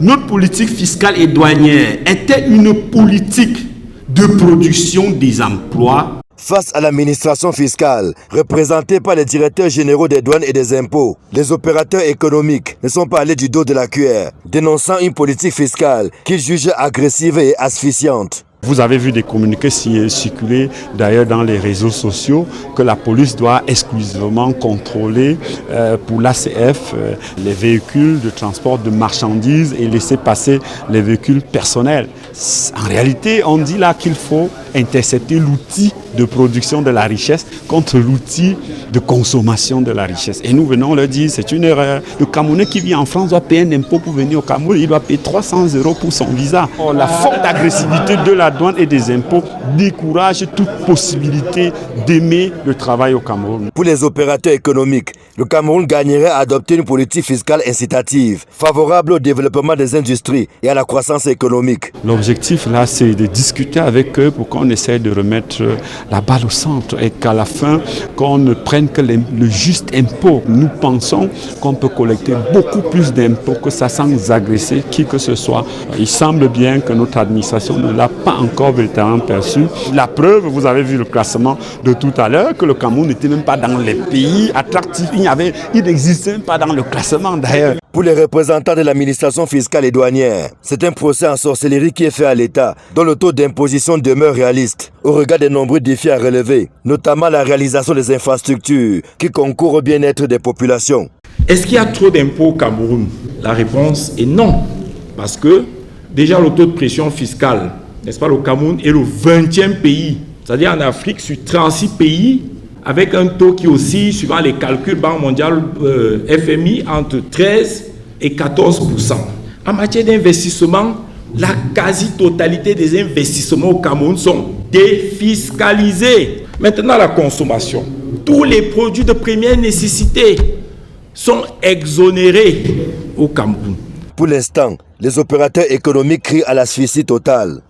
Notre politique fiscale et douanière était une politique de production des emplois. Face à l'administration fiscale, représentée par les directeurs généraux des douanes et des impôts, les opérateurs économiques ne sont pas allés du dos de la cuillère, dénonçant une politique fiscale qu'ils jugent agressive et asphyxiante. Vous avez vu des communiqués circuler d'ailleurs dans les réseaux sociaux que la police doit exclusivement contrôler pour l'ACF les véhicules de transport de marchandises et laisser passer les véhicules personnels. En réalité, on dit là qu'il faut intercepter l'outil de production de la richesse contre l'outil de consommation de la richesse. Et nous venons le dire, c'est une erreur. Le Camerounais qui vit en France doit payer un impôt pour venir au Cameroun, il doit payer 300 € pour son visa. La forte agressivité de la douane et des impôts décourage toute possibilité d'aimer le travail au Cameroun. Pour les opérateurs économiques, le Cameroun gagnerait à adopter une politique fiscale incitative, favorable au développement des industries et à la croissance économique. L'objectif là, c'est de discuter avec eux pour qu'on essaie de remettre la balle au centre et qu'à la fin, qu'on ne prenne que le juste impôt. Nous pensons qu'on peut collecter beaucoup plus d'impôts que ça sans agresser qui que ce soit. Il semble bien que notre administration ne l'a pas encore véritablement perçu. La preuve, vous avez vu le classement de tout à l'heure, que le Cameroun n'était même pas dans les pays attractifs. Il n'existait même pas dans le classement d'ailleurs. Pour les représentants de l'administration fiscale et douanière, c'est un procès en sorcellerie qui est fait à l'État, dont le taux d'imposition demeure réaliste, au regard des nombreux défis à relever, notamment la réalisation des infrastructures qui concourent au bien-être des populations. Est-ce qu'il y a trop d'impôts au Cameroun? La réponse est non, parce que déjà le taux de pression fiscale, n'est-ce pas, le Cameroun est le 20e pays, c'est-à-dire en Afrique sur 36 pays, avec un taux qui oscille, suivant les calculs Banque mondiale FMI, entre 13 et 14%. En matière d'investissement, la quasi-totalité des investissements au Cameroun sont défiscalisés. Maintenant, la consommation. Tous les produits de première nécessité sont exonérés au Cameroun. Pour l'instant, les opérateurs économiques crient à l'asphyxie totale.